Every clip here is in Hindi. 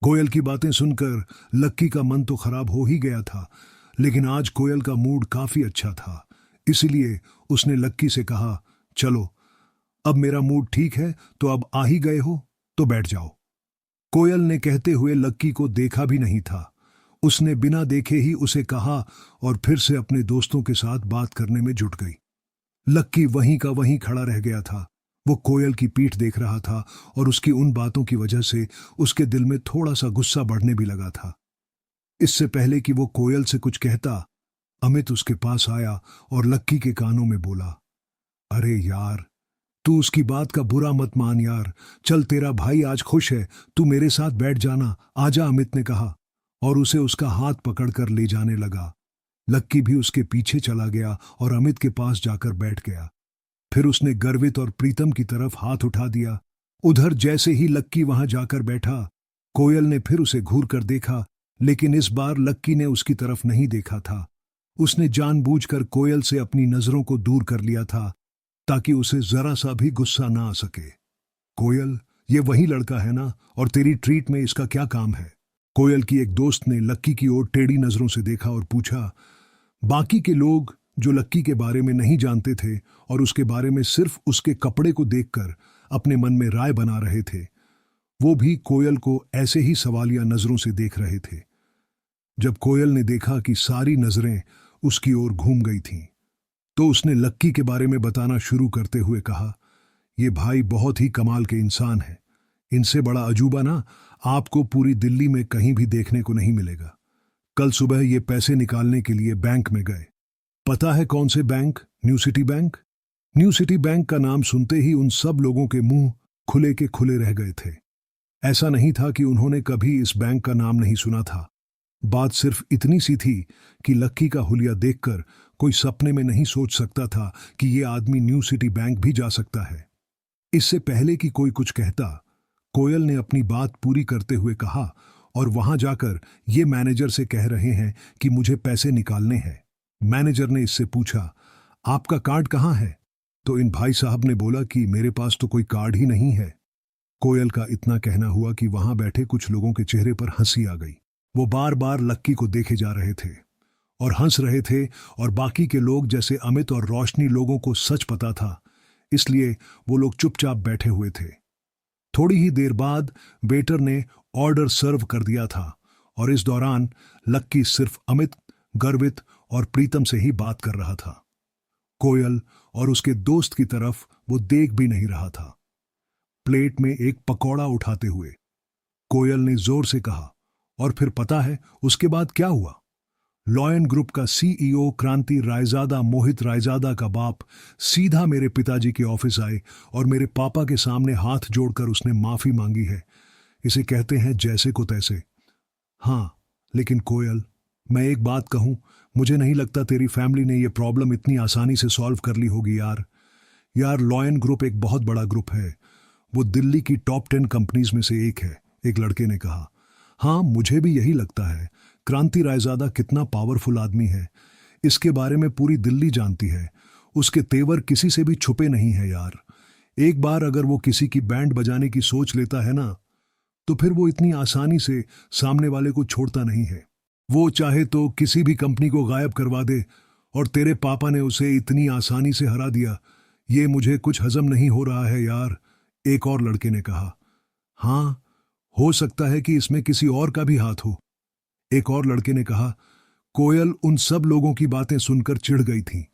कोयल की बातें सुनकर लक्की का मन तो खराब हो ही गया था, लेकिन आज कोयल का मूड काफी अच्छा था। इसलिए उसने लक्की से कहा, चलो अब मेरा मूड ठीक है, तो अब आ ही गए हो तो बैठ जाओ। कोयल ने कहते हुए लक्की को देखा भी नहीं था। उसने बिना देखे ही उसे कहा और फिर से अपने दोस्तों के साथ बात करने में जुट गई। लक्की वहीं का वहीं खड़ा रह गया था। वो कोयल की पीठ देख रहा था और उसकी उन बातों की वजह से उसके दिल में थोड़ा सा गुस्सा बढ़ने भी लगा था। इससे पहले कि वो कोयल से कुछ कहता, अमित उसके पास आया और लक्की के कानों में बोला, अरे यार, तू उसकी बात का बुरा मत मान यार। चल, तेरा भाई आज खुश है, तू मेरे साथ बैठ जाना, आजा, अमित ने कहा और उसे उसका हाथ पकड़कर ले जाने लगा। लक्की भी उसके पीछे चला गया और अमित के पास जाकर बैठ गया। फिर उसने गर्वित और प्रीतम की तरफ हाथ उठा दिया। उधर जैसे ही लक्की वहां जाकर बैठा, कोयल ने फिर उसे घूर कर देखा, लेकिन इस बार लक्की ने उसकी तरफ नहीं देखा था। उसने जानबूझकर कोयल से अपनी नजरों को दूर कर लिया था ताकि उसे जरा सा भी गुस्सा ना आ सके। कोयल, ये वही लड़का है ना, और तेरी ट्रीट में इसका क्या काम है? कोयल की एक दोस्त ने लक्की की ओर टेढ़ी नजरों से देखा और पूछा। बाकी के लोग जो लक्की के बारे में नहीं जानते थे और उसके बारे में सिर्फ उसके कपड़े को देखकर अपने मन में राय बना रहे थे, वो भी कोयल को ऐसे ही सवालिया नजरों से देख रहे थे। जब कोयल ने देखा कि सारी नजरें उसकी ओर घूम गई थीं, तो उसने लक्की के बारे में बताना शुरू करते हुए कहा, ये भाई बहुत ही कमाल के इंसान हैं। इनसे बड़ा अजूबा ना आपको पूरी दिल्ली में कहीं भी देखने को नहीं मिलेगा। कल सुबह ये पैसे निकालने के लिए बैंक में गए। पता है कौन से bank? New city bank. New city bank का नाम सुनते ही उन सब लोगों के मुंह खुले के खुले रह गए थे। ऐसा नहीं था कि उन्होंने कभी इस बैंक का नाम नहीं सुना था। बात सिर्फ इतनी सी थी कि लक्की का हुलिया देखकर कोई सपने में नहीं सोच सकता था कि ये आदमी न्यू सिटी बैंक भी जा सकता है। इससे पहले कि कोई कुछ कहता, कोयल ने अपनी बात पूरी करते हुए कहा, और वहां जाकर ये मैनेजर से कह रहे हैं कि मुझे पैसे निकालने हैं। मैनेजर ने इससे पूछा, आपका कार्ड कहाँ है? तो इन भाई साहब ने बोला कि मेरे पास तो कोई कार्ड ही नहीं है। कोयल का इतना कहना हुआ कि वहां बैठे कुछ लोगों के चेहरे पर हंसी आ गई। वो बार बार लक्की को देखे जा रहे थे और हंस रहे थे, और बाकी के लोग जैसे अमित और रोशनी लोगों को सच पता था, इसलिए वो लोग चुपचाप बैठे हुए थे। थोड़ी ही देर बाद वेटर ने ऑर्डर सर्व कर दिया था और इस दौरान लक्की सिर्फ अमित, गर्वित और प्रीतम से ही बात कर रहा था। कोयल और उसके दोस्त की तरफ वो देख भी नहीं रहा था। प्लेट में एक पकौड़ा उठाते हुए कोयल ने जोर से कहा, और फिर पता है उसके बाद क्या हुआ? लॉयन ग्रुप का सीईओ क्रांति रायजादा, मोहित रायजादा का बाप, सीधा मेरे पिताजी के ऑफिस आए और मेरे पापा के सामने हाथ जोड़कर उसने माफी मांगी है। इसे कहते हैं जैसे को तैसे। हाँ, लेकिन कोयल, मैं एक बात कहूं, मुझे नहीं लगता तेरी फैमिली ने यह प्रॉब्लम इतनी आसानी से सॉल्व कर ली होगी यार। लॉयन ग्रुप एक बहुत बड़ा ग्रुप है। वो दिल्ली की टॉप 10 कंपनीज में से एक है, एक लड़के ने कहा। हाँ, मुझे भी यही लगता है। क्रांति रायजादा कितना पावरफुल आदमी है, इसके बारे में पूरी दिल्ली जानती है। उसके तेवर किसी से भी छुपे नहीं है यार। एक बार अगर वो किसी की बैंड बजाने की सोच लेता है ना, तो फिर वो इतनी आसानी से सामने वाले को छोड़ता नहीं है। वो चाहे तो किसी भी कंपनी को गायब करवा दे, और तेरे पापा ने उसे इतनी आसानी से हरा दिया। ये मुझे कुछ हजम नहीं हो रहा है यार, एक और लड़के ने कहा। हाँ, हो सकता है कि इसमें किसी और का भी हाथ हो, एक और लड़के ने कहा। कोयल उन सब लोगों की बातें सुनकर चिढ़ गई थी।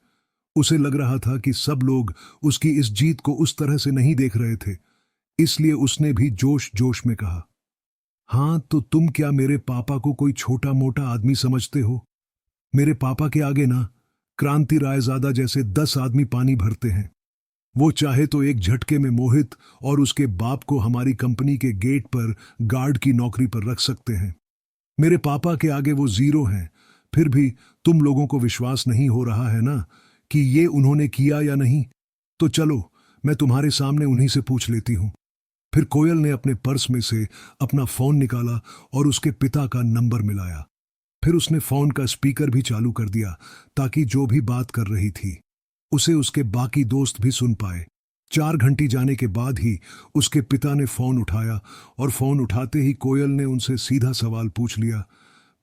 उसे लग रहा था कि सब लोग उसकी इस जीत को उस तरह से नहीं देख रहे थे, इसलिए उसने भी जोश जोश में कहा, हाँ, तो तुम क्या मेरे पापा को कोई छोटा मोटा आदमी समझते हो? मेरे पापा के आगे ना क्रांति रायजादा जैसे 10 आदमी पानी भरते हैं। वो चाहे तो एक झटके में मोहित और उसके बाप को हमारी कंपनी के गेट पर गार्ड की नौकरी पर रख सकते हैं। मेरे पापा के आगे वो जीरो हैं। फिर भी तुम लोगों को विश्वास नहीं हो रहा है ना कि ये उन्होंने किया या नहीं? तो चलो, मैं तुम्हारे सामने उन्हीं से पूछ लेती हूं। फिर कोयल ने अपने पर्स में से अपना फोन निकाला और उसके पिता का नंबर मिलाया। फिर उसने फोन का स्पीकर भी चालू कर दिया ताकि जो भी बात कर रही थी उसे उसके बाकी दोस्त भी सुन पाए। 4 घंटे जाने के बाद ही उसके पिता ने फोन उठाया और फोन उठाते ही कोयल ने उनसे सीधा सवाल पूछ लिया,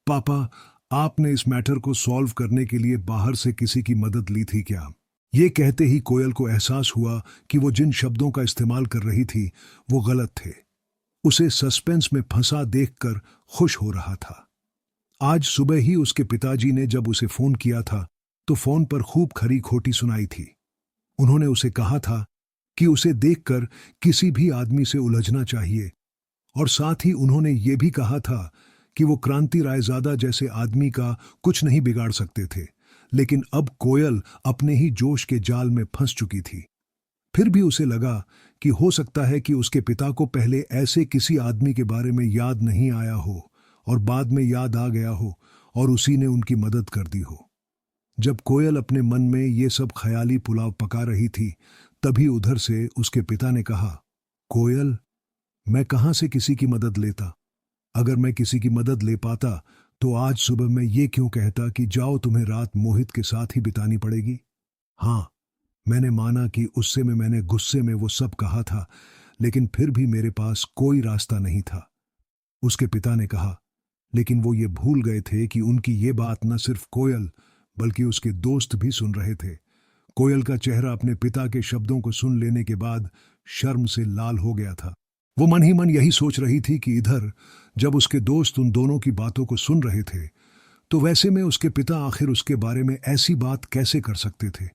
पापा, आपने इस मैटर को सॉल्व करने के लिए बाहर से किसी की मदद ली थी क्या? ये कहते ही कोयल को एहसास हुआ कि वो जिन शब्दों का इस्तेमाल कर रही थी वो गलत थे। उसे सस्पेंस में फंसा देखकर खुश हो रहा था। आज सुबह ही उसके पिताजी ने जब उसे फोन किया था तो फोन पर खूब खरी खोटी सुनाई थी। उन्होंने उसे कहा था कि उसे देखकर किसी भी आदमी से उलझना चाहिए, और साथ ही उन्होंने ये भी कहा था कि वो क्रांति रायजादा जैसे आदमी का कुछ नहीं बिगाड़ सकते थे। लेकिन अब कोयल अपने ही जोश के जाल में फंस चुकी थी। फिर भी उसे लगा कि हो सकता है कि उसके पिता को पहले ऐसे किसी आदमी के बारे में याद नहीं आया हो और बाद में याद आ गया हो और उसी ने उनकी मदद कर दी हो। जब कोयल अपने मन में ये सब ख्याली पुलाव पका रही थी, तभी उधर से उसके पिता ने कहा, कोयल, मैं कहां से किसी की मदद लेता? अगर मैं किसी की मदद ले पाता तो आज सुबह मैं ये क्यों कहता कि जाओ, तुम्हें रात मोहित के साथ ही बितानी पड़ेगी? हाँ, मैंने माना कि उससे मैंने गुस्से में वो सब कहा था, लेकिन फिर भी मेरे पास कोई रास्ता नहीं था। उसके पिता ने कहा, लेकिन वो ये भूल गए थे कि उनकी ये बात न सिर्फ कोयल बल्कि उसके दोस्त भी सुन रहे थे। कोयल का चेहरा अपने पिता के शब्दों को सुन लेने के बाद शर्म से लाल हो गया था। वो मन ही मन यही सोच रही थी कि इधर जब उसके दोस्त उन दोनों की बातों को सुन रहे थे, तो वैसे में उसके पिता आखिर उसके बारे में ऐसी बात कैसे कर सकते थे?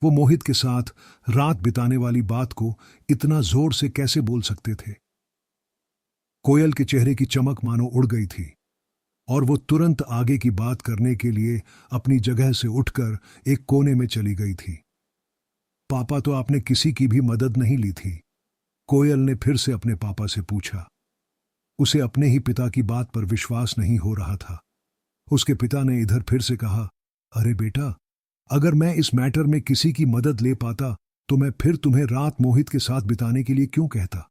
वो मोहित के साथ रात बिताने वाली बात को इतना जोर से कैसे बोल सकते थे? कोयल के चेहरे की चमक मानो उड़ गई थी और वो तुरंत आगे की बात करने के लिए अपनी जगह से उठकर एक कोने में चली गई थी। पापा, तो आपने किसी की भी मदद नहीं ली थी? कोयल ने फिर से अपने पापा से पूछा। उसे अपने ही पिता की बात पर विश्वास नहीं हो रहा था। उसके पिता ने इधर फिर से कहा, अरे बेटा, अगर मैं इस मैटर में किसी की मदद ले पाता तो मैं फिर तुम्हें रात मोहित के साथ बिताने के लिए क्यों कहता?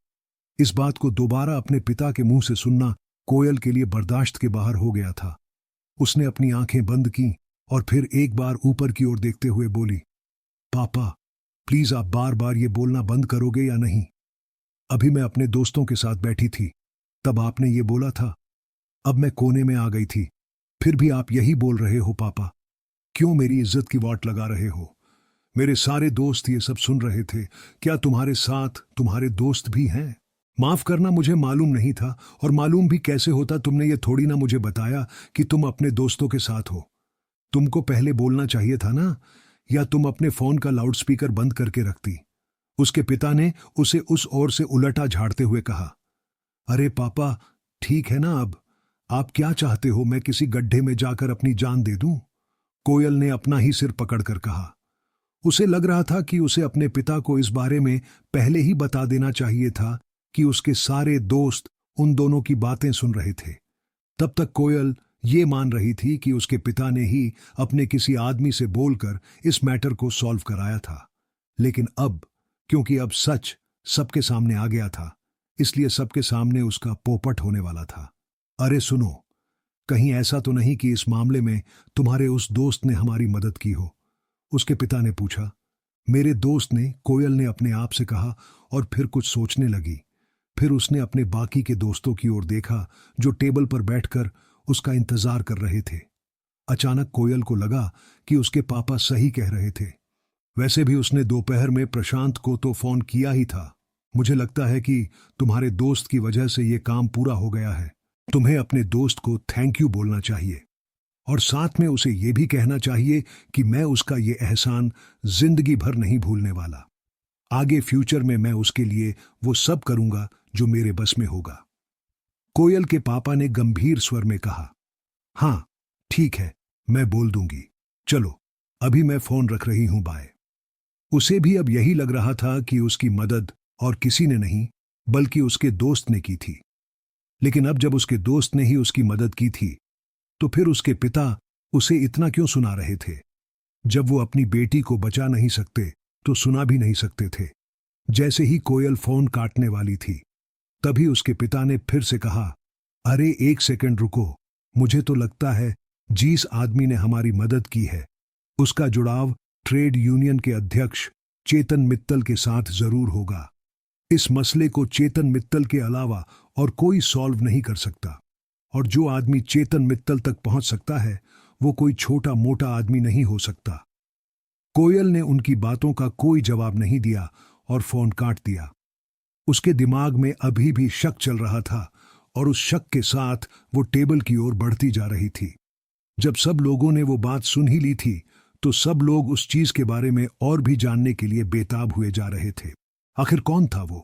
इस बात को दोबारा अपने पिता के मुंह से सुनना कोयल के लिए बर्दाश्त के बाहर हो गया था। उसने अपनी आंखें बंद की और फिर एक बार ऊपर की ओर देखते हुए बोली, पापा, प्लीज आप बार बार ये बोलना बंद करोगे या नहीं? अभी मैं अपने दोस्तों के साथ बैठी थी, तब आपने ये बोला था। अब मैं कोने में आ गई थी, फिर भी आप यही बोल रहे हो। पापा, क्यों मेरी इज्जत की वाट लगा रहे हो? मेरे सारे दोस्त ये सब सुन रहे थे। क्या तुम्हारे साथ तुम्हारे दोस्त भी हैं? माफ करना, मुझे मालूम नहीं था, और मालूम भी कैसे होता? तुमने ये थोड़ी ना मुझे बताया कि तुम अपने दोस्तों के साथ हो। तुमको पहले बोलना चाहिए था ना, या तुम अपने फोन का लाउडस्पीकर बंद करके रखती। उसके पिता ने उसे उस ओर से उलटा झाड़ते हुए कहा, अरे पापा, ठीक है ना? अब आप क्या चाहते हो, मैं किसी गड्ढे में जाकर अपनी जान दे दूं? कोयल ने अपना ही सिर पकड़कर कहा। उसे लग रहा था कि उसे अपने पिता को इस बारे में पहले ही बता देना चाहिए था कि उसके सारे दोस्त उन दोनों की बातें सुन रहे थे। तब तक कोयल ये मान रही थी कि उसके पिता ने ही अपने किसी आदमी से बोलकर इस मैटर को सॉल्व कराया था। लेकिन अब, क्योंकि अब सच सबके सामने आ गया था, इसलिए सबके सामने उसका पोपट होने वाला था। अरे सुनो, कहीं ऐसा तो नहीं कि इस मामले में तुम्हारे उस दोस्त ने हमारी मदद की हो? उसके पिता ने पूछा। मेरे दोस्त ने, कोयल ने अपने आप से कहा और फिर कुछ सोचने लगी। फिर उसने अपने बाकी के दोस्तों की ओर देखा जो टेबल पर बैठकर उसका इंतजार कर रहे थे। अचानक कोयल को लगा कि उसके पापा सही कह रहे थे। वैसे भी उसने दोपहर में प्रशांत को तो फोन किया ही था। मुझे लगता है कि तुम्हारे दोस्त की वजह से ये काम पूरा हो गया है। तुम्हें अपने दोस्त को थैंक यू बोलना चाहिए, और साथ में उसे ये भी कहना चाहिए कि मैं उसका ये एहसान जिंदगी भर नहीं भूलने वाला। आगे फ्यूचर में मैं उसके लिए वो सब करूंगा जो मेरे बस में होगा। कोयल के पापा ने गंभीर स्वर में कहा, हाँ ठीक है, मैं बोल दूंगी। चलो, अभी मैं फोन रख रही हूं, बाय। उसे भी अब यही लग रहा था कि उसकी मदद और किसी ने नहीं बल्कि उसके दोस्त ने की थी। लेकिन अब जब उसके दोस्त ने ही उसकी मदद की थी, तो फिर उसके पिता उसे इतना क्यों सुना रहे थे? जब वो अपनी बेटी को बचा नहीं सकते तो सुना भी नहीं सकते थे। जैसे ही कोयल फोन काटने वाली थी, तभी उसके पिता ने फिर से कहा, अरे एक सेकंड रुको, मुझे तो लगता है जिस आदमी ने हमारी मदद की है उसका जुड़ाव ट्रेड यूनियन के अध्यक्ष चेतन मित्तल के साथ जरूर होगा। इस मसले को चेतन मित्तल के अलावा और कोई सॉल्व नहीं कर सकता, और जो आदमी चेतन मित्तल तक पहुंच सकता है वो कोई छोटा मोटा आदमी नहीं हो सकता। कोयल ने उनकी बातों का कोई जवाब नहीं दिया और फोन काट दिया। उसके दिमाग में अभी भी शक चल रहा था और उस शक के साथ वो टेबल की ओर बढ़ती जा रही थी। जब सब लोगों ने वो बात सुन ही ली थी तो सब लोग उस चीज के बारे में और भी जानने के लिए बेताब हुए जा रहे थे। आखिर कौन था वो?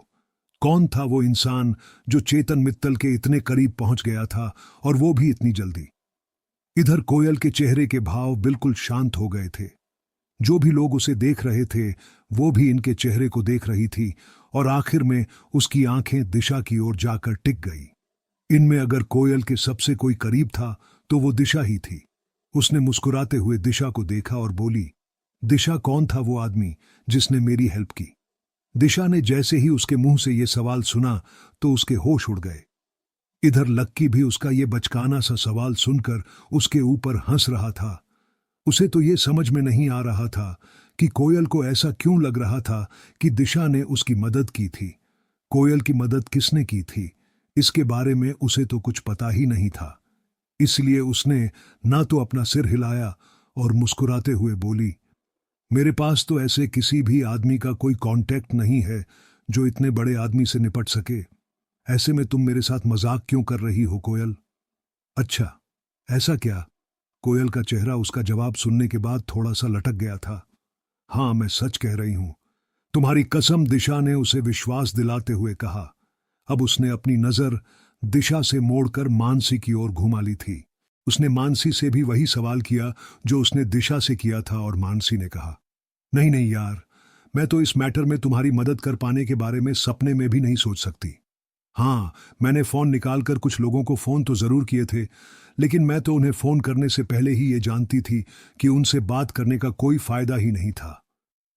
कौन था वो इंसान जो चेतन मित्तल के इतने करीब पहुंच गया था, और वो भी इतनी जल्दी? इधर कोयल के चेहरे के भाव बिल्कुल शांत हो गए थे। जो भी लोग उसे देख रहे थे वो भी इनके चेहरे को देख रही थी, और आखिर में उसकी आंखें दिशा की ओर जाकर टिक गई। इनमें अगर कोयल के सबसे कोई करीब था तो वो दिशा ही थी। उसने मुस्कुराते हुए दिशा को देखा और बोली, दिशा, कौन था वो आदमी जिसने मेरी हेल्प की? दिशा ने जैसे ही उसके मुंह से ये सवाल सुना तो उसके होश उड़ गए। इधर लक्की भी उसका ये बचकाना सा सवाल सुनकर उसके ऊपर हंस रहा था। उसे तो ये समझ में नहीं आ रहा था कि कोयल को ऐसा क्यों लग रहा था कि दिशा ने उसकी मदद की थी। कोयल की मदद किसने की थी, इसके बारे में उसे तो कुछ पता ही नहीं था। इसलिए उसने ना तो अपना सिर हिलाया और मुस्कुराते हुए बोली, मेरे पास तो ऐसे किसी भी आदमी का कोई कांटेक्ट नहीं है जो इतने बड़े आदमी से निपट सके। ऐसे में तुम मेरे साथ मजाक क्यों कर रही हो कोयल? अच्छा, ऐसा क्या? कोयल का चेहरा उसका जवाब सुनने के बाद थोड़ा सा लटक गया था। हाँ, मैं सच कह रही हूं। तुम्हारी कसम, दिशा ने उसे विश्वास दिलाते हुए कहा। अब उसने अपनी नजर दिशा से मोड़कर मानसी की ओर घुमा ली थी। उसने मानसी से भी वही सवाल किया जो उसने दिशा से किया था, और मानसी ने कहा, नहीं नहीं यार, मैं तो इस मैटर में तुम्हारी मदद कर पाने के बारे में सपने में भी नहीं सोच सकती। हाँ, मैंने फोन निकालकर कुछ लोगों को फोन तो जरूर किए थे, लेकिन मैं तो उन्हें फोन करने से पहले ही ये जानती थी कि उनसे बात करने का कोई फायदा ही नहीं था।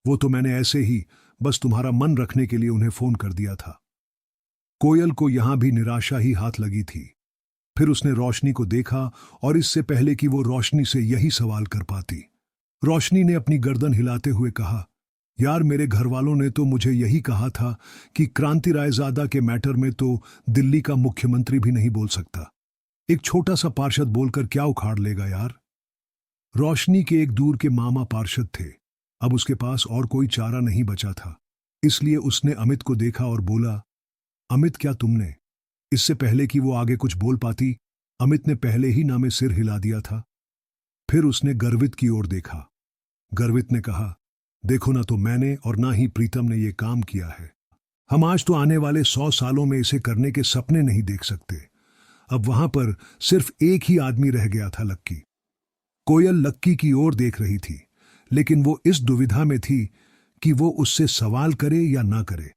वो तो मैंने ऐसे ही बस तुम्हारा मन रखने के लिए उन्हें फोन कर दिया था। कोयल को यहां भी निराशा ही हाथ लगी थी। फिर उसने रोशनी को देखा, और इससे पहले कि वो रोशनी से यही सवाल कर पाती, रोशनी ने अपनी गर्दन हिलाते हुए कहा, यार, मेरे घर वालों ने तो मुझे यही कहा था कि क्रांति रायजादा के मैटर में तो दिल्ली का मुख्यमंत्री भी नहीं बोल सकता। एक छोटा सा पार्षद बोलकर क्या उखाड़ लेगा यार? रोशनी के एक दूर के मामा पार्षद थे। अब उसके पास और कोई चारा नहीं बचा था, इसलिए उसने अमित को देखा और बोला, अमित, क्या तुमने? इससे पहले कि वो आगे कुछ बोल पाती, अमित ने पहले ही ना में सिर हिला दिया था। फिर उसने गर्वित की ओर देखा। गर्वित ने कहा, देखो ना, तो मैंने और ना ही प्रीतम ने ये काम किया है। हम आज तो आने वाले 100 सालों में इसे करने के सपने नहीं देख सकते। अब वहां पर सिर्फ एक ही आदमी रह गया था, लक्की। कोयल लक्की की ओर देख रही थी, लेकिन वो इस दुविधा में थी कि वो उससे सवाल करे या ना करे।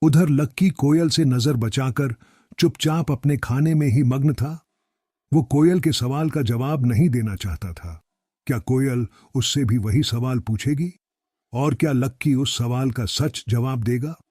उधर लक्की कोयल से नजर बचाकर चुपचाप अपने खाने में ही मग्न था। वो कोयल के सवाल का जवाब नहीं देना चाहता था। क्या कोयल उससे भी वही सवाल पूछेगी? और क्या लक्की उस सवाल का सच जवाब देगा?